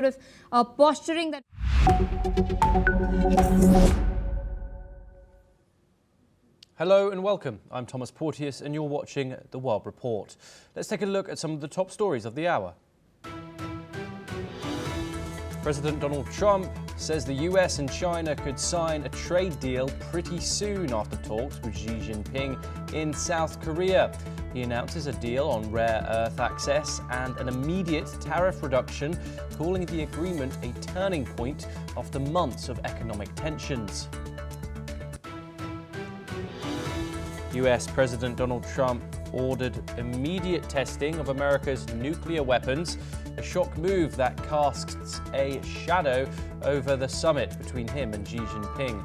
posturing that. Hello and welcome. I'm Thomas Porteous and you're watching The World Report. Let's take a look at some of the top stories of the hour. President Donald Trump says the US and China could sign a trade deal pretty soon after talks with Xi Jinping in South Korea. He announces a deal on rare earth access and an immediate tariff reduction, calling the agreement a turning point after months of economic tensions. US President Donald Trump ordered immediate testing of America's nuclear weapons, a shock move that casts a shadow over the summit between him and Xi Jinping.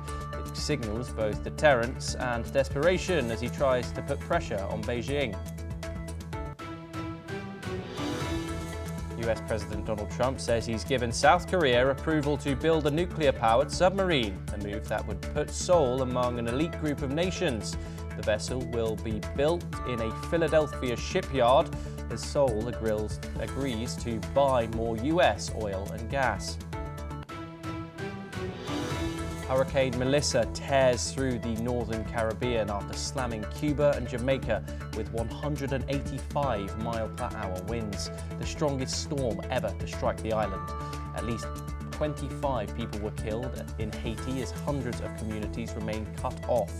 It signals both deterrence and desperation as he tries to put pressure on Beijing. US President Donald Trump says he's given South Korea approval to build a nuclear-powered submarine, a move that would put Seoul among an elite group of nations. The vessel will be built in a Philadelphia shipyard as Seoul agrees to buy more US oil and gas. Hurricane Melissa tears through the northern Caribbean after slamming Cuba and Jamaica with 185 mile-per-hour winds, the strongest storm ever to strike the island. At least 25 people were killed in Haiti as hundreds of communities remain cut off.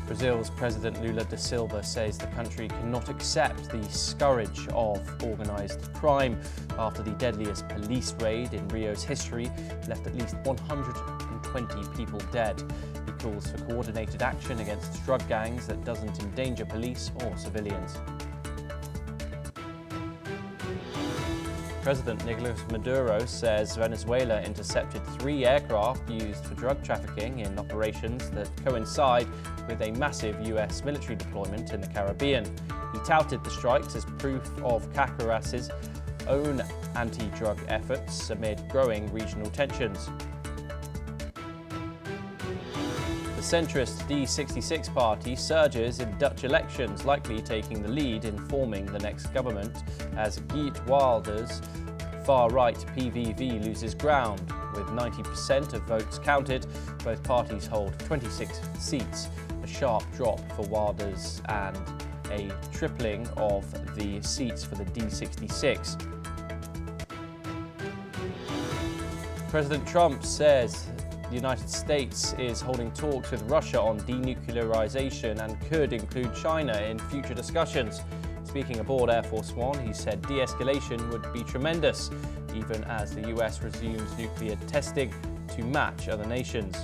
Brazil's President Lula da Silva says the country cannot accept the scourge of organised crime after the deadliest police raid in Rio's history left at least 120 people dead. He calls for coordinated action against drug gangs that doesn't endanger police or civilians. President Nicolas Maduro says Venezuela intercepted 3 aircraft used for drug trafficking in operations that coincide with a massive US military deployment in the Caribbean. He touted the strikes as proof of Caracas's own anti-drug efforts amid growing regional tensions. The centrist D66 party surges in Dutch elections, likely taking the lead in forming the next government as Geert Wilder's far-right PVV loses ground. With 90% of votes counted, both parties hold 26 seats, a sharp drop for Wilders and a tripling of the seats for the D66. President Trump says the United States is holding talks with Russia on denuclearization and could include China in future discussions. Speaking aboard Air Force One, he said de-escalation would be tremendous, even as the US resumes nuclear testing to match other nations.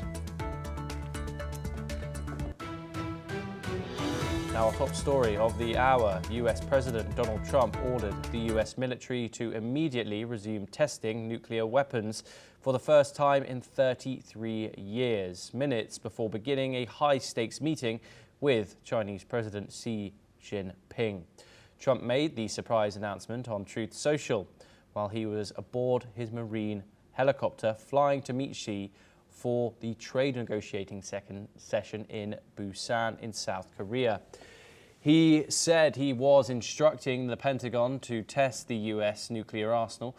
Now, our top story of the hour. US President Donald Trump ordered the US military to immediately resume testing nuclear weapons for the first time in 33 years, minutes before beginning a high-stakes meeting with Chinese President Xi Jinping. Trump made the surprise announcement on Truth Social while he was aboard his Marine helicopter flying to meet Xi for the trade negotiating session in Busan in South Korea. He said he was instructing the Pentagon to test the US nuclear arsenal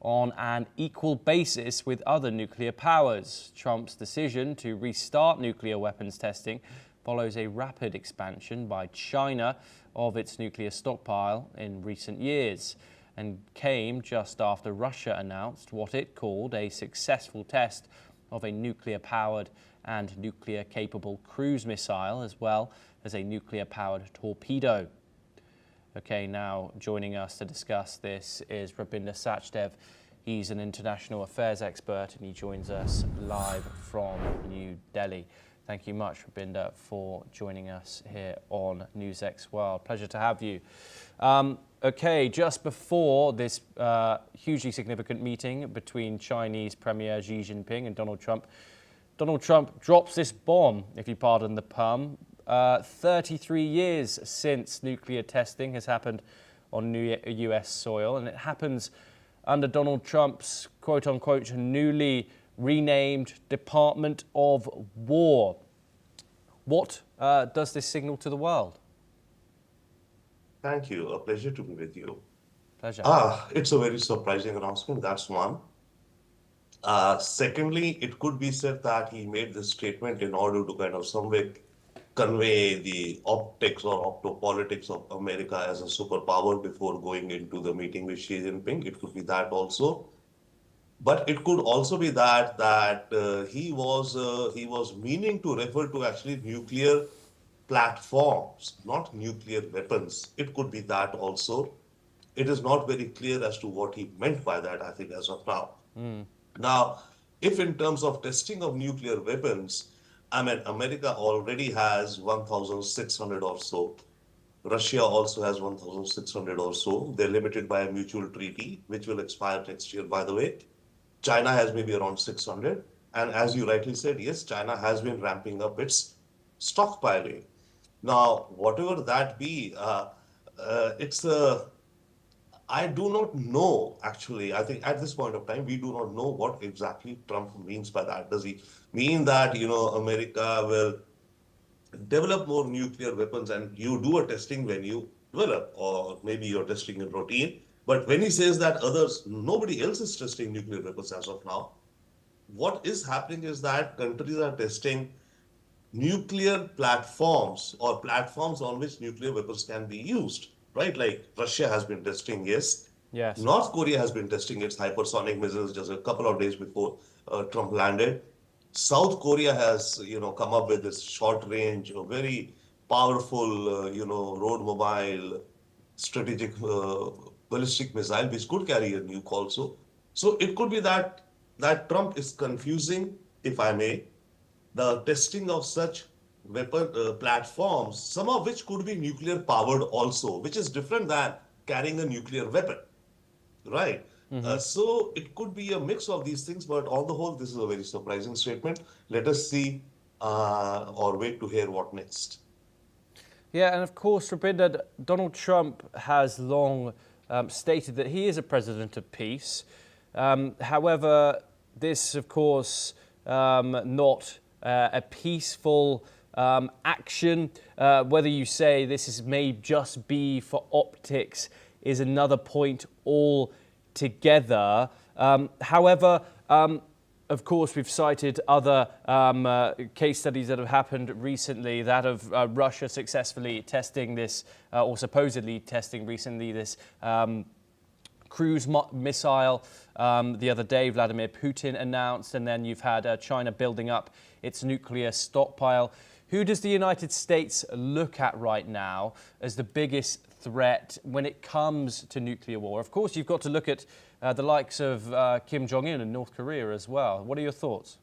on an equal basis with other nuclear powers. Trump's decision to restart nuclear weapons testing follows a rapid expansion by China of its nuclear stockpile in recent years and came just after Russia announced what it called a successful test of a nuclear-powered and nuclear-capable cruise missile, as well as a nuclear-powered torpedo. Okay, now joining us to discuss this is Rabinder Sachdev. He's an international affairs expert and he joins us live from New Delhi. Thank you much, Rabinder, for joining us here on NewsX World. Pleasure to have you. Okay, just before this hugely significant meeting between Chinese Premier Xi Jinping and Donald Trump drops this bomb, if you pardon the pun. 33 years since nuclear testing has happened on US soil, and it happens under Donald Trump's quote-unquote newly renamed Department of War. What does this signal to the world? Thank you. A pleasure to be with you. Pleasure. It's a very surprising announcement. That's one. Secondly, it could be said that he made this statement in order to kind of some way convey the optics or optopolitics of America as a superpower before going into the meeting with Xi Jinping. It could be that also. But it could also be that he was meaning to refer to actually nuclear platforms, not nuclear weapons. It could be that also. It is not very clear as to what he meant by that, I think, as of now. Now, if in terms of testing of nuclear weapons, I mean, America already has 1,600 or so. Russia also has 1,600 or so. They're limited by a mutual treaty, which will expire next year, by the way. China has maybe around 600. And as you rightly said, yes, China has been ramping up its stockpiling. Now, whatever that be, it's a I do not know, actually. I think at this point of time, we do not know what exactly Trump means by that. Does he mean that, America will develop more nuclear weapons and you do a testing when you develop, or maybe you're testing in routine? But when he says that nobody else is testing nuclear weapons as of now, what is happening is that countries are testing nuclear platforms or platforms on which nuclear weapons can be used, right? Like Russia has been testing, yes. Yes. North Korea has been testing its hypersonic missiles just a couple of days before Trump landed. South Korea has, come up with this short range, very powerful, road mobile strategic ballistic missile, which could carry a nuke also. So it could be that Trump is confusing, if I may, the testing of such weapon platforms, some of which could be nuclear powered also, which is different than carrying a nuclear weapon, right? So it could be a mix of these things, but on the whole, this is a very surprising statement. Let us see or wait to hear what next. Yeah, and of course, Rupinder, Donald Trump has long stated that he is a president of peace. However, this, of course, not a peaceful action. Whether you say may just be for optics is another point altogether. However, of course, we've cited other case studies that have happened recently, that of Russia successfully testing this, or supposedly testing recently this cruise missile. The other day, Vladimir Putin announced, and then you've had China building up its nuclear stockpile. Who does the United States look at right now as the biggest threat when it comes to nuclear war? Of course, you've got to look at the likes of Kim Jong-un and North Korea as well. What are your thoughts?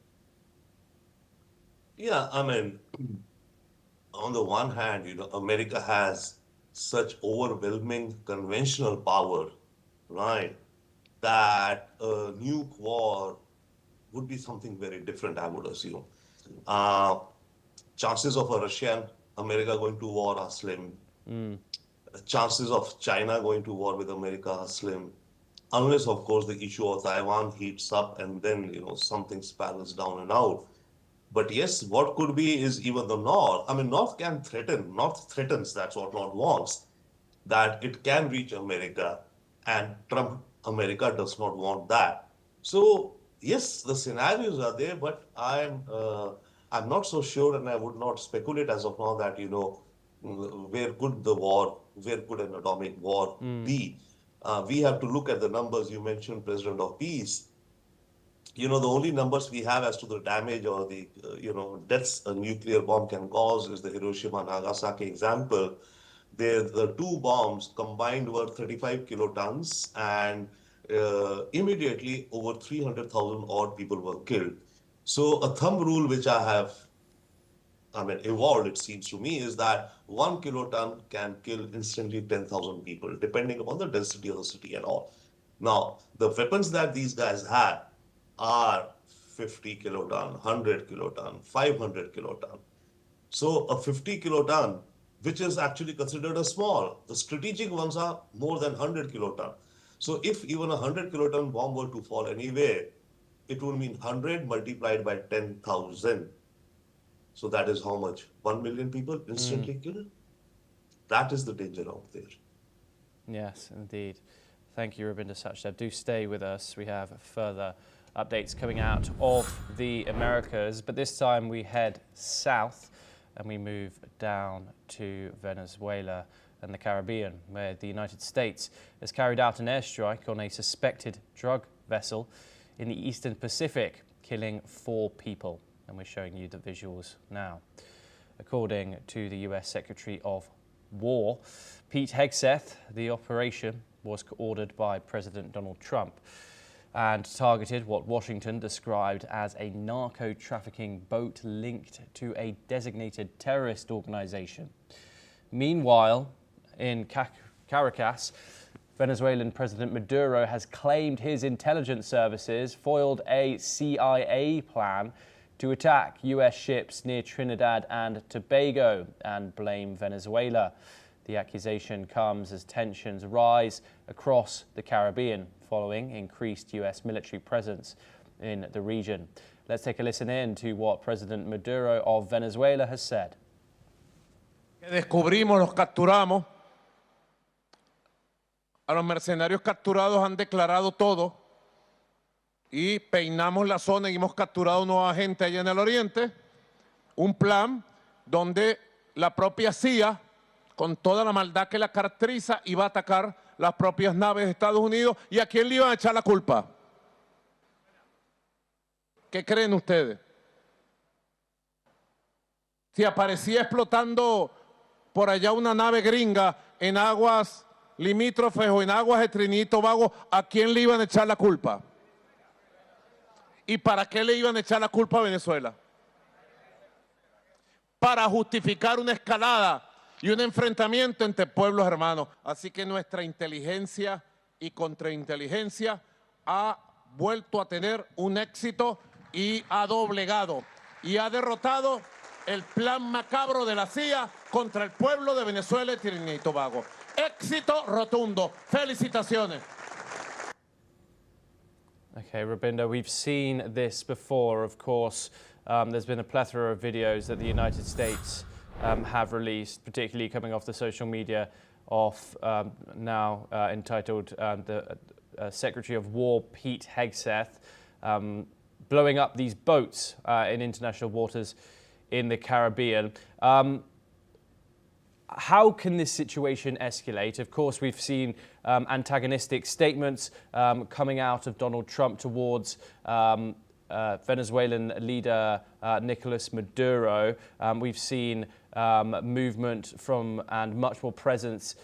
Yeah, I mean, on the one hand, America has such overwhelming conventional power, right? That a nuke war would be something very different, I would assume. Uh, Chances of a Russian America going to war are slim. Chances of China going to war with America are slim. Unless, of course, the issue of Taiwan heats up and then, something spirals down and out. But yes, what could be is even the North. I mean, North can threaten. North threatens, that's what North wants, that it can reach America, and Trump, America does not want that. So yes, the scenarios are there, but I'm not so sure, and I would not speculate as of now that where could an atomic war be? We have to look at the numbers. You mentioned President of Peace. The only numbers we have as to the damage or the deaths a nuclear bomb can cause is the Hiroshima Nagasaki example. There, the two bombs combined were 35 kilotons, and immediately over 300,000 odd people were killed. So a thumb rule which evolved, it seems to me, is that 1 kiloton can kill instantly 10,000 people, depending upon the density of the city and all. Now, the weapons that these guys had are 50 kiloton, 100 kiloton, 500 kiloton. So a 50 kiloton, which is actually considered a small, the strategic ones are more than 100 kiloton. So if even a 100 kiloton bomb were to fall anywhere, it would mean 100 multiplied by 10,000. So that is how much? 1 million people instantly killed? That is the danger out there. Yes, indeed. Thank you, Rabinder Sachdev. Do stay with us. We have further updates coming out of the Americas, but this time we head south and we move down to Venezuela and the Caribbean, where the United States has carried out an airstrike on a suspected drug vessel in the Eastern Pacific, killing 4 people. And we're showing you the visuals now. According to the US Secretary of War, Pete Hegseth, the operation was ordered by President Donald Trump and targeted what Washington described as a narco-trafficking boat linked to a designated terrorist organization. Meanwhile, in Caracas, Venezuelan President Maduro has claimed his intelligence services foiled a CIA plan to attack US ships near Trinidad and Tobago and blame Venezuela. The accusation comes as tensions rise across the Caribbean following increased US military presence in the region. Let's take a listen in to what President Maduro of Venezuela has said. Descubrimos, los capturamos. A los mercenarios capturados han declarado todo y peinamos la zona y hemos capturado nueva gente allá en el oriente. Un plan donde la propia CIA, con toda la maldad que la caracteriza, iba a atacar las propias naves de Estados Unidos. ¿Y a quién le iban a echar la culpa? ¿Qué creen ustedes? Si aparecía explotando por allá una nave gringa en aguas limítrofes o en aguas de Trinidad y Tobago, ¿a quién le iban a echar la culpa? ¿Y para qué le iban a echar la culpa a Venezuela? Para justificar una escalada y un enfrentamiento entre pueblos hermanos. Así que nuestra inteligencia y contrainteligencia ha vuelto a tener un éxito y ha doblegado y ha derrotado el plan macabro de la CIA contra el pueblo de Venezuela y Trinidad y Tobago. Éxito rotundo. Felicitaciones. Okay, Rabinder, we've seen this before, of course. There's been a plethora of videos that the United States have released, particularly coming off the social media of now entitled the Secretary of War, Pete Hegseth, blowing up these boats in international waters in the Caribbean. How can this situation escalate? Of course, we've seen antagonistic statements coming out of Donald Trump towards Venezuelan leader Nicolas Maduro. We've seen movement from and much more presence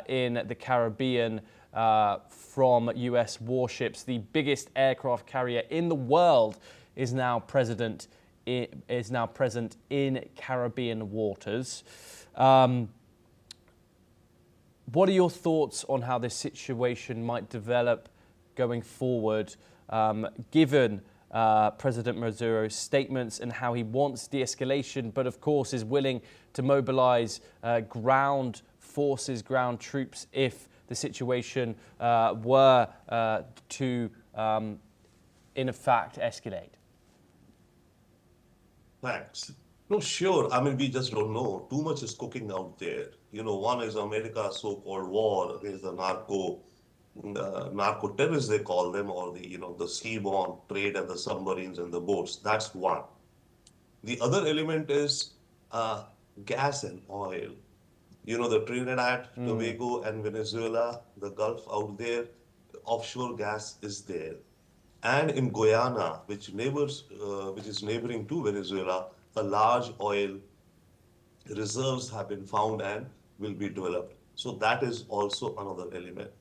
in the Caribbean from US warships. The biggest aircraft carrier in the world is now present in Caribbean waters. What are your thoughts on how this situation might develop going forward, given President Maduro's statements and how he wants de-escalation, but of course is willing to mobilize ground forces, ground troops, if the situation were to, in fact, escalate? Thanks. No, sure. I mean, we just don't know. Too much is cooking out there. You know, one is America's so-called war against the narco terrorists, they call them, or the, the seaborne trade and the submarines and the boats. That's one. The other element is gas and oil. You know, the Trinidad, Tobago and Venezuela, the Gulf out there, offshore gas is there. And in Guyana, which is neighboring to Venezuela, a large oil reserves have been found and will be developed. So that is also another element.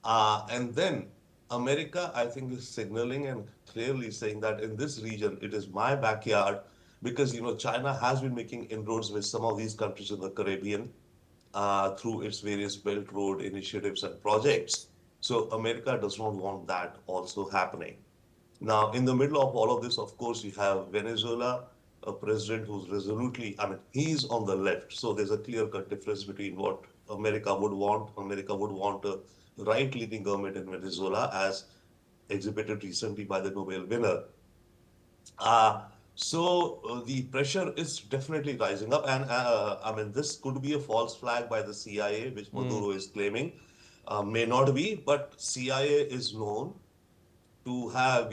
And then America, I think, is signaling and clearly saying that in this region, it is my backyard, because, China has been making inroads with some of these countries in the Caribbean through its various Belt Road initiatives and projects. So America does not want that also happening. Now, in the middle of all of this, of course, you have Venezuela, a president who's resolutely, he's on the left. So there's a clear-cut difference between what America would want. America would want a right-leaning government in Venezuela, as exhibited recently by the Nobel winner. So the pressure is definitely rising up. And this could be a false flag by the CIA, which Maduro is claiming. may not be, but CIA is known to have,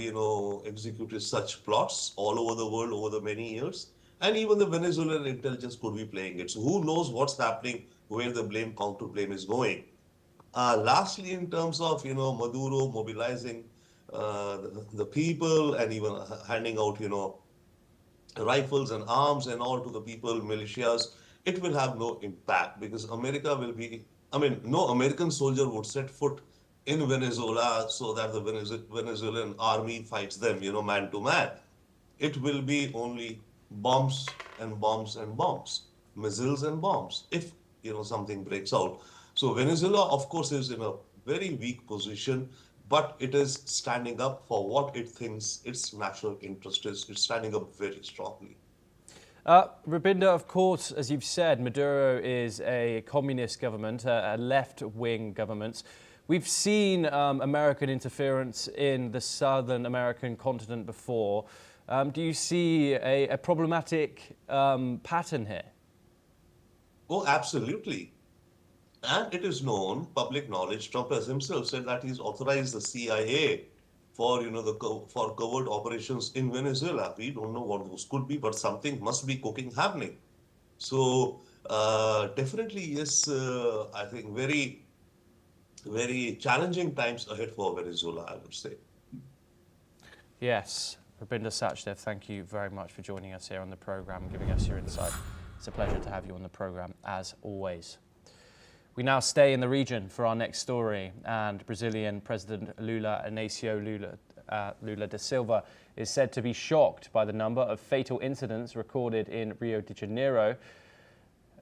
executed such plots all over the world over the many years. And even the Venezuelan intelligence could be playing it. So who knows what's happening, where the blame, counter blame is going. Lastly, in terms of, Maduro mobilizing the people and even handing out, rifles and arms and all to the people, militias, it will have no impact because America will be, no American soldier would set foot in Venezuela so that the Venezuelan army fights them, man to man. It will be only bombs and bombs and bombs, missiles and bombs, if, something breaks out. So Venezuela, of course, is in a very weak position, but it is standing up for what it thinks its national interest is. It's standing up very strongly. Rabinda, of course, as you've said, Maduro is a communist government, a left-wing government. We've seen American interference in the Southern American continent before. Do you see a problematic pattern here? Oh, absolutely. And it is known, public knowledge, Trump has himself said that he's authorized the CIA for, for covert operations in Venezuela. We don't know what those could be, but something must be cooking happening. So definitely, yes, I think very, very challenging times ahead for Venezuela, I would say. Yes. Rabinda Sachdev, thank you very much for joining us here on the programme and giving us your insight. It's a pleasure to have you on the programme, as always. We now stay in the region for our next story, and Brazilian President Lula Inácio Lula da Silva is said to be shocked by the number of fatal incidents recorded in Rio de Janeiro.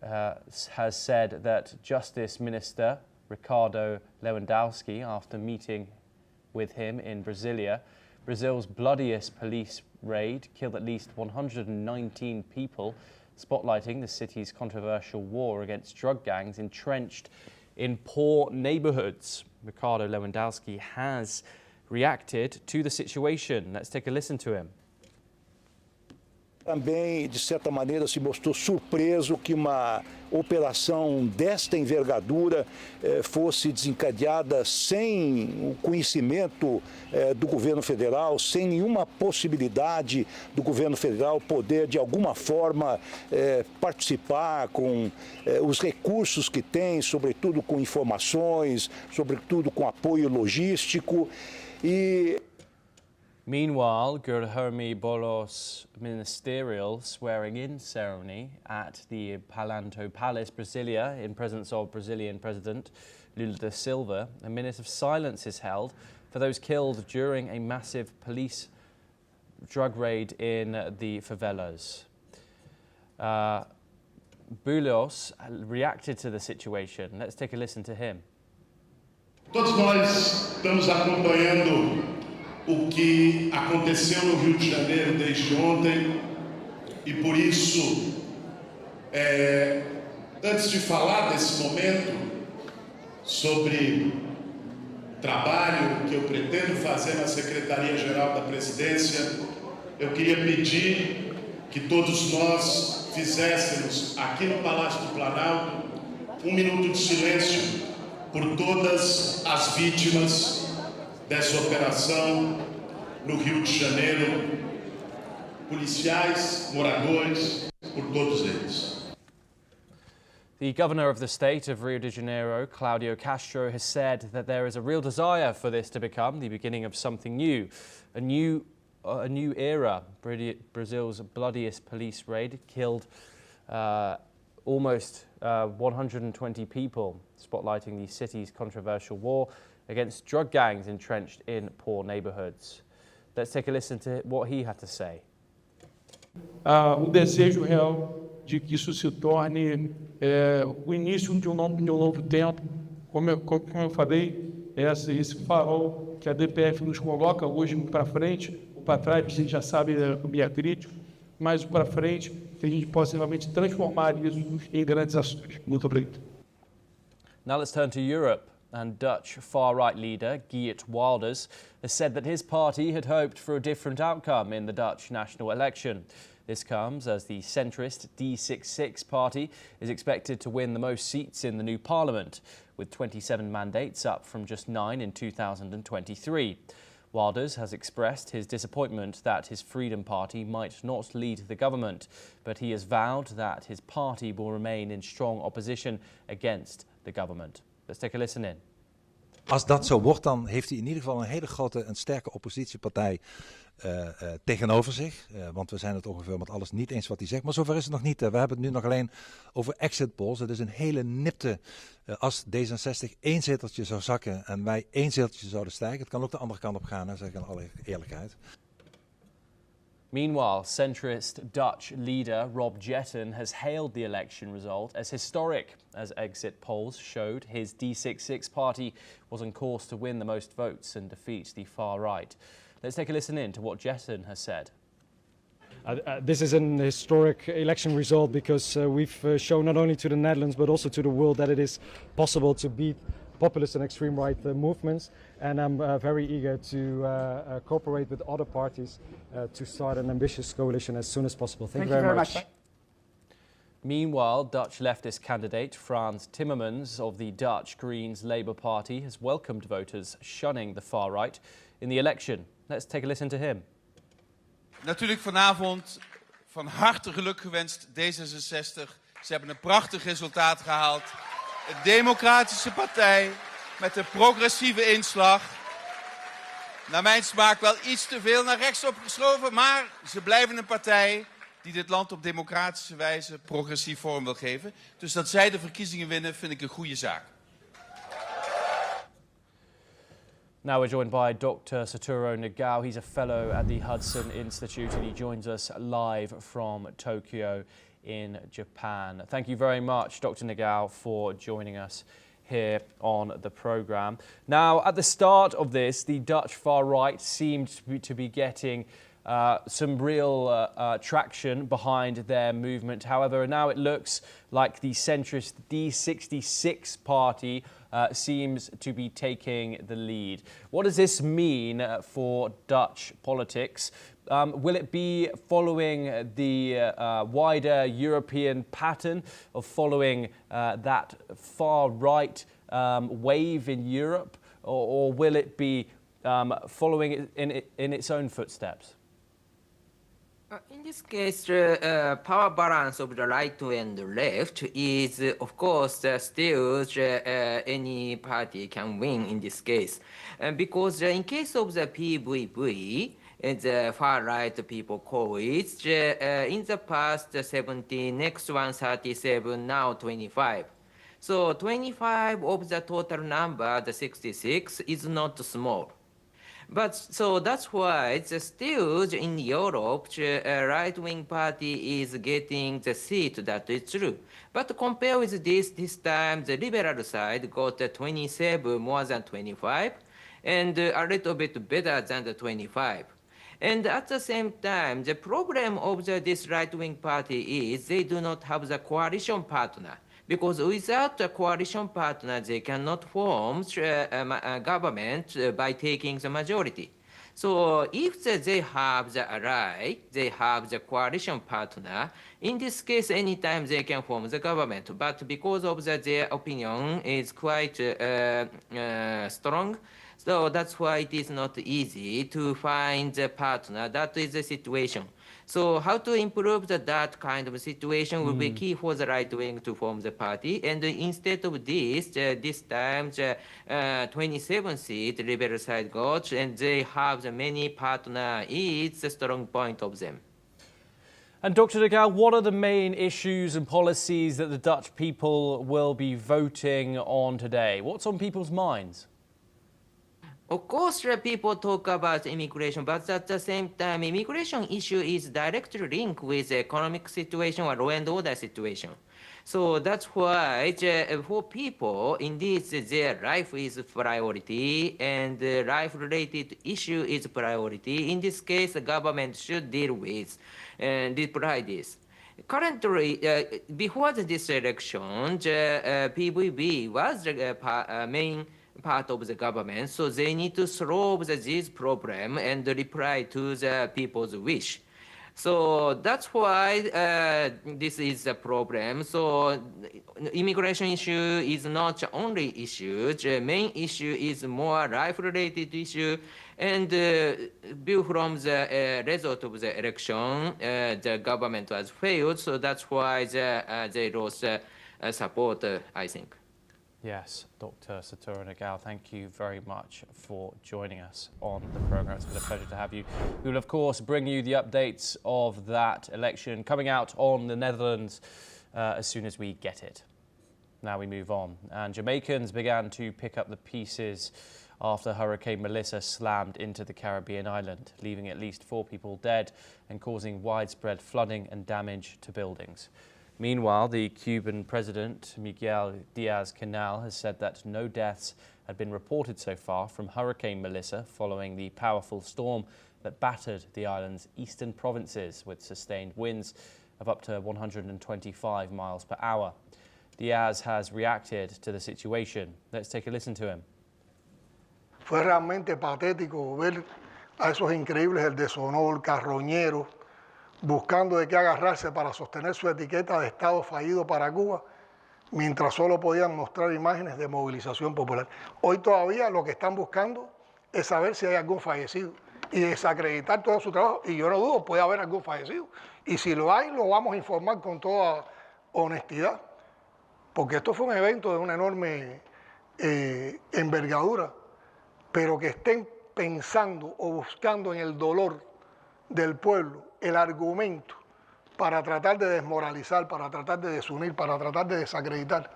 Has said that Justice Minister Ricardo Lewandowski, after meeting with him in Brasilia, Brazil's bloodiest police raid killed at least 119 people, spotlighting the city's controversial war against drug gangs entrenched in poor neighborhoods. Ricardo Lewandowski has reacted to the situation. Let's take a listen to him. Também, de certa maneira, se mostrou surpreso que uma operação desta envergadura fosse desencadeada sem o conhecimento do governo federal, sem nenhuma possibilidade do governo federal poder, de alguma forma, participar com os recursos que tem, sobretudo com informações, sobretudo com apoio logístico. Meanwhile, Guilherme Boulos' ministerial swearing-in ceremony at the Palanto Palace, Brasilia, in presence of Brazilian President Lula da Silva, a minute of silence is held for those killed during a massive police drug raid in the favelas. Boulos reacted to the situation. Let's take a listen to him. Todos nós estamos acompanhando o que aconteceu no Rio de Janeiro desde ontem e por isso, antes de falar desse momento sobre trabalho que eu pretendo fazer na Secretaria-Geral da Presidência, eu queria pedir que todos nós fizéssemos aqui no Palácio do Planalto um minuto de silêncio por todas as vítimas dessa operação no Rio de Janeiro, policiais, moradores, por todos eles. The governor of the state of Rio de Janeiro, Claudio Castro, has said that there is a real desire for this to become the beginning of something new, a new era. Brazil's bloodiest police raid killed almost 120 people, spotlighting the city's controversial war against drug gangs entrenched in poor neighborhoods. Let's take a listen to what he had to say. O desejo real de que isso se torne o início de um novo tempo. Como eu falei, esse farol que a DPF nos coloca hoje para frente, o para trás, a gente já sabe, o minha crítico, mas o para frente, que a gente possa realmente transformar isso em grandes ações. Muito obrigado. Now let's turn to Europe. And Dutch far-right leader Geert Wilders has said that his party had hoped for a different outcome in the Dutch national election. This comes as the centrist D66 party is expected to win the most seats in the new parliament, with 27 mandates up from just 9 in 2023. Wilders has expressed his disappointment that his Freedom Party might not lead the government, but he has vowed that his party will remain in strong opposition against the government. Let's take a listen in. Als dat zo wordt, dan heeft hij in ieder geval een hele grote en sterke oppositiepartij tegenover zich. Want we zijn het ongeveer met alles niet eens wat hij zegt. Maar zover is het nog niet. We hebben het nu nog alleen over exit polls. Het is een hele nipte als D66 één zeteltje zou zakken en wij één zeteltje zouden stijgen. Het kan ook de andere kant op gaan, zeg ik in alle eerlijkheid. Meanwhile, centrist Dutch leader Rob Jetten has hailed the election result as historic, as exit polls showed his D66 party was on course to win the most votes and defeat the far right. Let's take a listen in to what Jetten has said. This is an historic election result because we've shown not only to the Netherlands but also to the world that it is possible to beat populist and extreme right movements, and I'm very eager to cooperate with other parties to start an ambitious coalition as soon as possible. Thank you very much. Meanwhile, Dutch leftist candidate Frans Timmermans of the Dutch Greens Labour Party has welcomed voters shunning the far right in the election. Let's take a listen to him. Natuurlijk vanavond van harte geluk gewenst D66. Ze hebben een prachtig resultaat gehaald. Een democratische partij met een progressieve inslag. Naar mijn smaak wel iets te veel naar rechts opgeschoven, maar ze blijven een partij die dit land op democratische wijze progressief vorm wil geven. Dus dat zij de verkiezingen winnen, vind ik een goede zaak. Now we're joined by Dr. Satoru Nagao. He's a fellow at the Hudson Institute and he joins us live from Tokyo in Japan. Thank you very much, Dr. Nagao, for joining us here on the programme. Now, at the start of this, the Dutch far right seemed to be getting some real traction behind their movement. However, now it looks like the centrist D66 party seems to be taking the lead. What does this mean for Dutch politics? Will it be following the wider European pattern of following that far-right wave in Europe, or will it be following it in its own footsteps? In this case, the power balance of the right and the left is, of course, still any party can win in this case. Because in case of the PVV, the far-right people call it, in the past 17, next one 37, now 25. So 25 of the total number, the 66, is not small. But so that's why it's still in Europe, right-wing party is getting the seat, that is true. But compare with this time the liberal side got 27 more than 25, and a little bit better than the 25. And at the same time, the problem of this right-wing party is they do not have the coalition partner. Because without a coalition partner, they cannot form a government by taking the majority. So if they have the ally, they have the coalition partner, in this case, anytime they can form the government. But because of their opinion is quite strong, so that's why it is not easy to find a partner. That is the situation. So how to improve that kind of situation will be key for the right wing to form the party. And instead of this, this time the 27 seat liberal side got, and they have the many partner. It's a strong point of them. And Dr. Nagao, what are the main issues and policies that the Dutch people will be voting on today? What's on people's minds? Of course, people talk about immigration, but at the same time, immigration issue is directly linked with the economic situation or law and order situation. So that's why for people, indeed, their life is priority and life-related issue is priority. In this case, the government should deal with and reply this. Currently, before this election, PVV was the main part of the government, so they need to solve this problem and reply to the people's wish. So that's why this is a problem. So immigration issue is not the only issue. The main issue is more life-related issue. And view from the result of the election, the government has failed. So that's why they lost support, I think. Yes, Dr. Satoru Nagao, thank you very much for joining us on the programme. It's been a pleasure to have you. We will, of course, bring you the updates of that election coming out on the Netherlands as soon as we get it. Now we move on. And Jamaicans began to pick up the pieces after Hurricane Melissa slammed into the Caribbean island, leaving at least 4 people dead and causing widespread flooding and damage to buildings. Meanwhile, the Cuban president, Miguel Diaz-Canel, has said that no deaths had been reported so far from Hurricane Melissa following the powerful storm that battered the island's eastern provinces with sustained winds of up to 125 miles per hour. Diaz has reacted to the situation. Let's take a listen to him. Fue realmente patético ver a esos increíbles el deshonor, carroñeros, buscando de qué agarrarse para sostener su etiqueta de Estado fallido para Cuba, mientras solo podían mostrar imágenes de movilización popular. Hoy todavía lo que están buscando es saber si hay algún fallecido y desacreditar todo su trabajo, y yo no dudo, puede haber algún fallecido. Y si lo hay, lo vamos a informar con toda honestidad, porque esto fue un evento de una enorme envergadura, pero que estén pensando o buscando en el dolor del pueblo el argumento para tratar de desmoralizar, para tratar de desunir, para tratar de desacreditar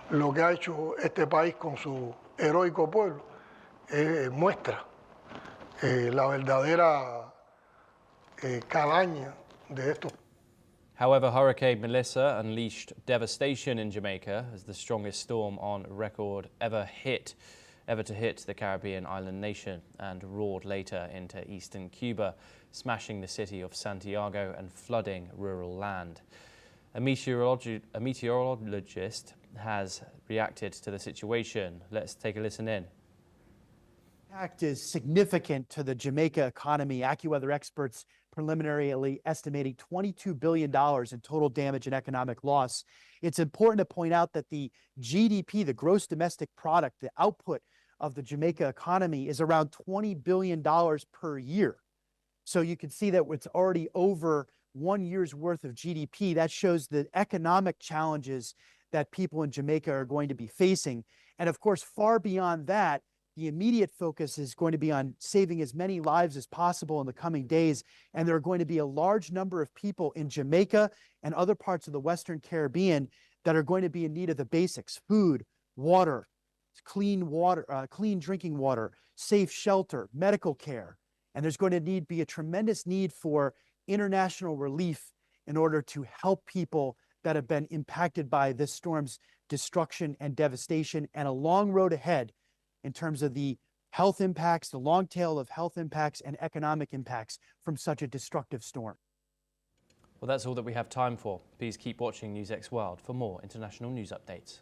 lo que ha hecho este país con su heroico pueblo, muestra la verdadera calaña de estos. However, Hurricane Melissa unleashed devastation in Jamaica as the strongest storm on record ever to hit the Caribbean island nation, and roared later into eastern Cuba, smashing the city of Santiago and flooding rural land. A meteorologist has reacted to the situation. Let's take a listen in. The impact is significant to the Jamaica economy. AccuWeather experts preliminarily estimating $22 billion in total damage and economic loss. It's important to point out that the GDP, the gross domestic product, the output of the Jamaica economy is around $20 billion per year. So you can see that it's already over 1 year's worth of GDP. That shows the economic challenges that people in Jamaica are going to be facing. And of course, far beyond that, the immediate focus is going to be on saving as many lives as possible in the coming days. And there are going to be a large number of people in Jamaica and other parts of the Western Caribbean that are going to be in need of the basics: food, water, clean drinking water, safe shelter, medical care. And there's going to be a tremendous need for international relief in order to help people that have been impacted by this storm's destruction and devastation, and a long road ahead in terms of the health impacts, the long tail of health impacts and economic impacts from such a destructive storm. Well, that's all that we have time for. Please keep watching NewsX World for more international news updates.